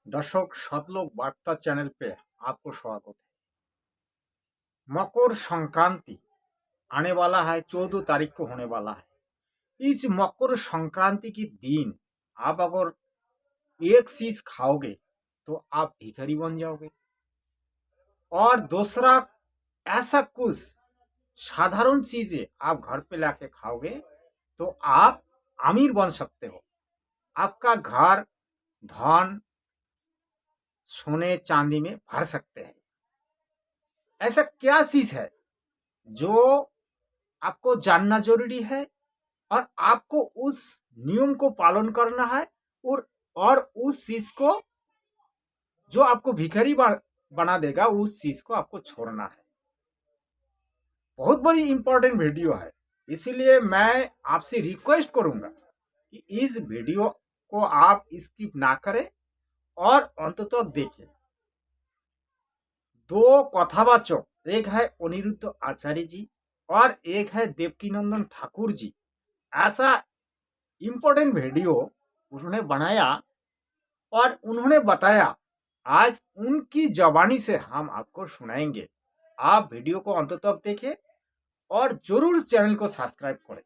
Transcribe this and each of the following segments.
दर्शक सतलोक वार्ता चैनल पे आपको स्वागत है। मकर संक्रांति आने वाला है, 14 तारीख को होने वाला है। इस मकर संक्रांति के दिन आप अगर एक चीज खाओगे तो आप भिखारी बन जाओगे, और दूसरा ऐसा कुछ साधारण चीजें आप घर पे लाके खाओगे तो आप अमीर बन सकते हो। आपका घर धन सोने चांदी में भर सकते हैं। ऐसा क्या चीज है जो आपको जानना जरूरी है, और आपको उस नियम को पालन करना है, और उस चीज को जो आपको भिखारी बना देगा उस चीज को आपको छोड़ना है। बहुत बड़ी इंपॉर्टेंट वीडियो है, इसीलिए मैं आपसे रिक्वेस्ट करूंगा कि इस वीडियो को आप स्किप ना करें और अंत तक देखें। दो कथावाचक, एक है अनिरुद्ध आचार्य जी और एक है देवकीनंदन ठाकुर जी। ऐसा इंपॉर्टेंट वीडियो उन्होंने बनाया और उन्होंने बताया, आज उनकी जबानी से हम आपको सुनाएंगे। आप वीडियो को अंत तक देखें और जरूर चैनल को सब्सक्राइब करें,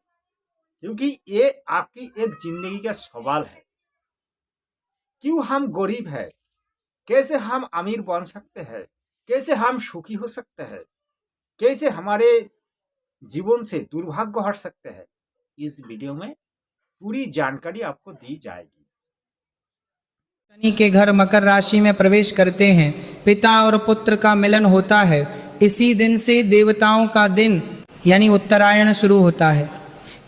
क्योंकि ये आपकी एक जिंदगी का सवाल है। क्यों हम गरीब है, कैसे हम अमीर बन सकते हैं, कैसे हम सुखी हो सकते हैं, कैसे हमारे जीवन से दुर्भाग्य हट सकते हैं, इस वीडियो में पूरी जानकारी आपको दी जाएगी। शनि के घर मकर राशि में प्रवेश करते हैं, पिता और पुत्र का मिलन होता है। इसी दिन से देवताओं का दिन यानी उत्तरायण शुरू होता है,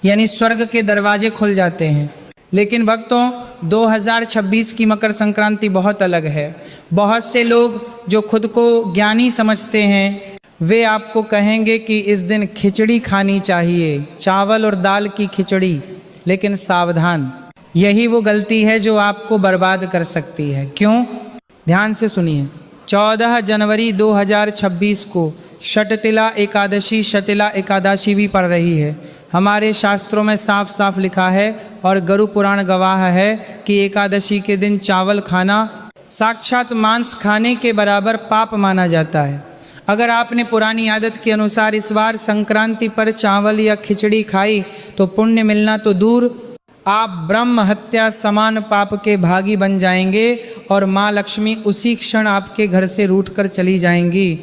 यानी स्वर्ग के दरवाजे खुल जाते हैं। लेकिन भक्तों, 2026 की मकर संक्रांति बहुत अलग है। बहुत से लोग जो खुद को ज्ञानी समझते हैं वे आपको कहेंगे कि इस दिन खिचड़ी खानी चाहिए, चावल और दाल की खिचड़ी। लेकिन सावधान, यही वो गलती है जो आपको बर्बाद कर सकती है। क्यों? ध्यान से सुनिए। 14 जनवरी 2026 को शततिला एकादशी, शतिला एकादशी भी पड़ रही है। हमारे शास्त्रों में साफ साफ लिखा है और गरु पुराण गवाह है कि एकादशी के दिन चावल खाना साक्षात मांस खाने के बराबर पाप माना जाता है। अगर आपने पुरानी आदत के अनुसार इस बार संक्रांति पर चावल या खिचड़ी खाई तो पुण्य मिलना तो दूर, आप ब्रह्म हत्या समान पाप के भागी बन जाएंगे और माँ लक्ष्मी उसी क्षण आपके घर से रूठकर चली जाएंगी।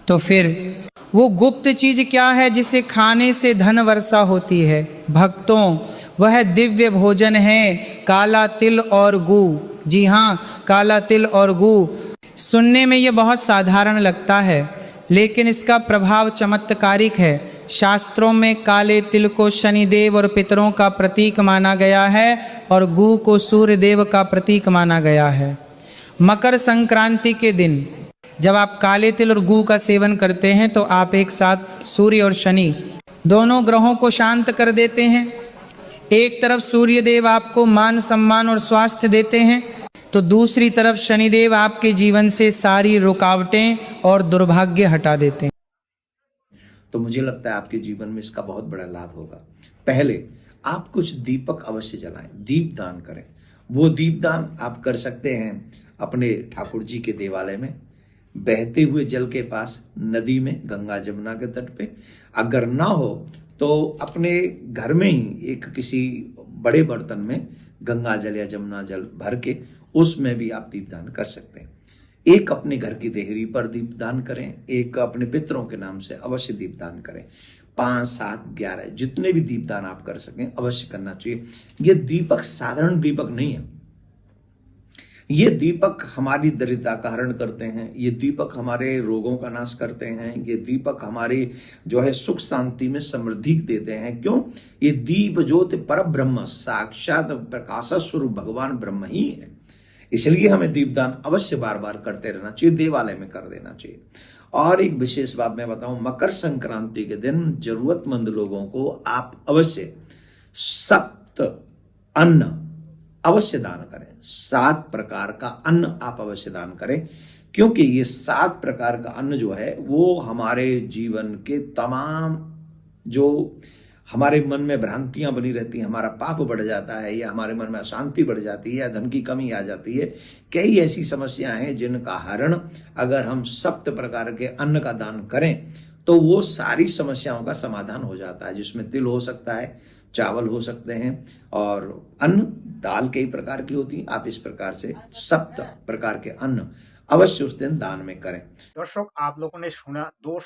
तो फिर वो गुप्त चीज क्या है जिसे खाने से धन वर्षा होती है? भक्तों, वह दिव्य भोजन है काला तिल और गू। जी हाँ, काला तिल और गू। सुनने में ये बहुत साधारण लगता है, लेकिन इसका प्रभाव चमत्कारिक है। शास्त्रों में काले तिल को शनिदेव और पितरों का प्रतीक माना गया है और गू को सूर्य देव का प्रतीक माना गया है। मकर संक्रांति के दिन जब आप काले तिल और गू का सेवन करते हैं तो आप एक साथ सूर्य और शनि दोनों ग्रहों को शांत कर देते हैं। एक तरफ सूर्य देव आपको मान सम्मान और स्वास्थ्य देते हैं, तो दूसरी तरफ शनिदेव आपके जीवन से सारी रुकावटें और दुर्भाग्य हटा देते हैं। तो मुझे लगता है आपके जीवन में इसका बहुत बड़ा लाभ होगा। पहले आप कुछ दीपक अवश्य जलाएं, दीप दान करें। वो दीप दान आप कर सकते हैं अपने ठाकुर जी के देवालय में, बहते हुए जल के पास, नदी में, गंगा जमुना के तट पे। अगर ना हो तो अपने घर में ही एक किसी बड़े बर्तन में गंगा जल या जमुना जल भर के उसमें भी आप दीपदान कर सकते हैं। एक अपने घर की देहरी पर दीपदान करें, एक अपने पितरों के नाम से अवश्य दीपदान करें। 5, 7, 11 जितने भी दीपदान आप कर सकें अवश्य करना चाहिए। ये दीपक साधारण दीपक नहीं है, ये दीपक हमारी दरिद्रता का हरण करते हैं, ये दीपक हमारे रोगों का नाश करते हैं, ये दीपक हमारी जो है सुख शांति में समृद्धि देते हैं। क्यों? ये दीप ज्योति पर ब्रह्म, साक्षात प्रकाश स्वरूप भगवान ब्रह्म ही है। इसलिए हमें दीपदान अवश्य बार बार करते रहना चाहिए, देवालय में कर देना चाहिए। और एक विशेष बात मैं बताऊं, मकर संक्रांति के दिन जरूरतमंद लोगों को आप अवश्य सप्त अन्न अवश्य दान करें। 7 प्रकार का अन्न आप अवश्य दान करें, क्योंकि ये 7 प्रकार का अन्न जो है वो हमारे जीवन के तमाम जो हमारे मन में भ्रांतियां बनी रहती हैं, हमारा पाप बढ़ जाता है, या हमारे मन में अशांति बढ़ जाती है, या धन की कमी आ जाती है। कई ऐसी समस्याएं हैं जिनका हरण अगर हम 7 प्रकार के अन्न का दान करें तो वो सारी समस्याओं का समाधान हो जाता है, जिसमें तिल हो सकता है, चावल हो सकते हैं, और अन्न दाल कई प्रकार की होती है। आप इस प्रकार से 7 प्रकार के अन्न अवश्य उस दिन दान में करें। दर्शक, आप लोगों ने सुना दो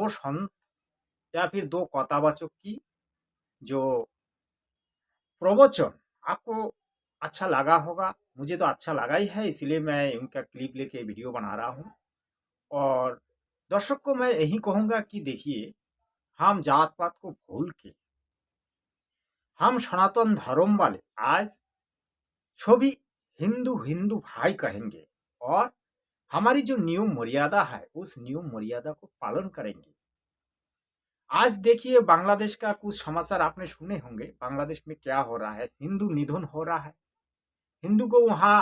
संत या फिर 2 कथावाचक की जो प्रवचन। आपको अच्छा लगा होगा, मुझे तो अच्छा लगा ही है, इसलिए मैं उनका क्लिप लेके वीडियो बना रहा हूँ। और दर्शक को मैं यही कहूँगा कि देखिए, हम जात पात को भूल के हम सनातन धर्म वाले आज सभी हिंदू हिंदू भाई कहेंगे, और हमारी जो नियम मर्यादा है उस नियम मर्यादा को पालन करेंगे। आज देखिए, बांग्लादेश का कुछ समाचार आपने सुने होंगे। बांग्लादेश में क्या हो रहा है, हिंदू निधन हो रहा है, हिंदू को वहां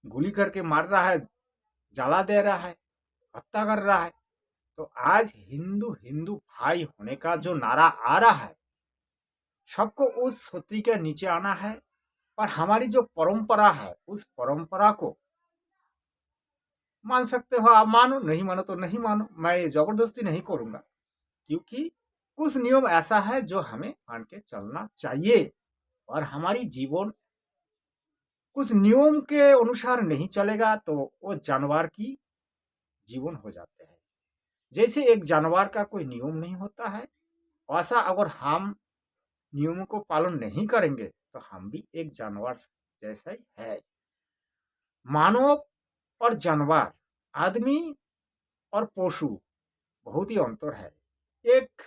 गोली करके मार रहा है, जला दे रहा है, हत्या कर रहा है। तो आज हिंदू हिंदू भाई होने का जो नारा आ रहा है, सबको उस सूत्री के नीचे आना है। और हमारी जो परंपरा है उस परंपरा को मान सकते हो आप, मानो, नहीं मानो तो नहीं मानो, मैं जबरदस्ती नहीं करूंगा, क्योंकि कुछ नियम ऐसा है जो हमें मान के चलना चाहिए। और हमारी जीवन कुछ नियम के अनुसार नहीं चलेगा तो वो जानवर की जीवन हो जाते हैं। जैसे एक जानवर का कोई नियम नहीं होता है, वैसा अगर हम नियमों को पालन नहीं करेंगे तो हम भी एक जानवर जैसा ही है। मानव और जानवर, आदमी और पशु बहुत ही अंतर है। एक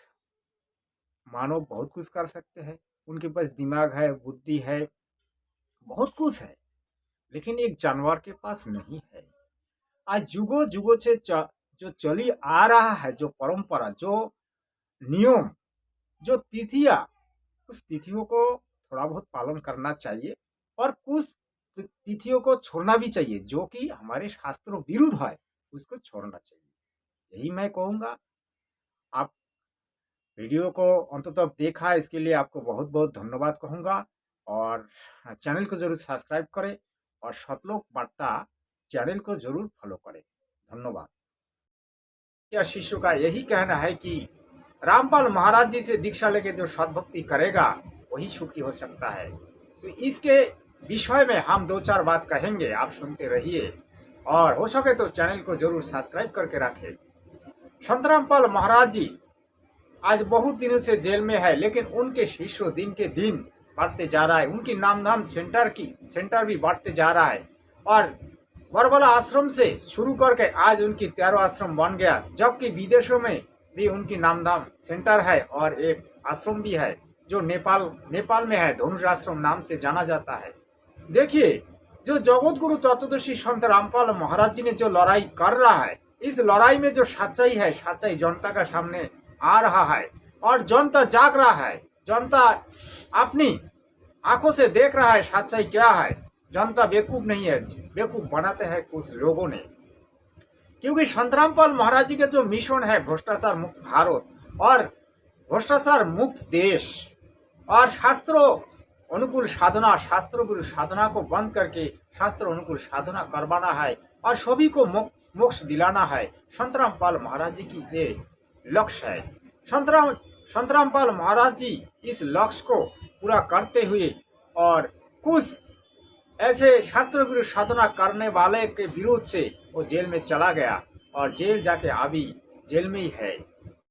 मानव बहुत कुछ कर सकते हैं, उनके पास दिमाग है, बुद्धि है, बहुत कुछ है, लेकिन एक जानवर के पास नहीं है। आज जुगों जुगों से जो चली आ रहा है, जो परंपरा, जो नियम, जो तिथियां, उस तिथियों को थोड़ा बहुत पालन करना चाहिए, और कुछ तिथियों को छोड़ना भी चाहिए जो कि हमारे शास्त्रों विरुद्ध है, उसको छोड़ना चाहिए। यही मैं कहूँगा। आप वीडियो को अंत तक देखा, इसके लिए आपको बहुत बहुत धन्यवाद कहूँगा। और चैनल को जरूर सब्सक्राइब करें, और सतलोक वार्ता चैनल को जरूर फॉलो करें। धन्यवाद। क्या शिष्यों का यही कहना है कि रामपाल महाराज जी से दीक्षा लेके जो सद्भक्ति करेगा वही सुखी हो सकता है। तो इसके विषय में हम 2-4 बात कहेंगे, आप सुनते रहिए, और हो सके तो चैनल को जरूर सब्सक्राइब करके रखें। संत रामपाल महाराज जी आज बहुत दिनों से जेल में है, लेकिन उनके शिष्य दिन के दिन बढ़ते जा रहा है। उनकी नामधाम सेंटर भी बढ़ते जा रहा है, और बरबला आश्रम से शुरू करके आज उनकी 13वां आश्रम बन गया, जबकि विदेशों में भी उनकी नामधाम सेंटर है, और एक आश्रम भी है जो नेपाल में है, धनुष आश्रम नाम से जाना जाता है। देखिए, जो जगत गुरु तत्वदर्शी संत रामपाल महाराज जी ने जो लड़ाई कर रहा है, इस लड़ाई में जो सच्चाई है, सच्चाई जनता का सामने आ रहा है, और जनता जाग रहा है, जनता अपनी आंखों से देख रहा है सच्चाई क्या है। जनता बेवकूफ नहीं है, बेवकूफ बनाते हैं कुछ लोगों ने। क्योंकि संत रामपाल महाराज जी का जो मिशन है भ्रष्टाचार मुक्त भारत और भ्रष्टाचार मुक्त देश, और शास्त्रों अनुकूल साधना, शास्त्रों विरुद्ध साधना को बंद करके शास्त्र अनुकूल साधना करवाना है, और सभी को मोक्ष दिलाना है। संत रामपाल महाराज जी की ये लक्ष्य है। संत रामपाल महाराज जी इस लक्ष्य को पूरा करते हुए, और कुछ ऐसे शास्त्र विरुद्ध साधना करने वाले के विरोध से वो जेल में चला गया, और जेल जाके अभी जेल में ही है।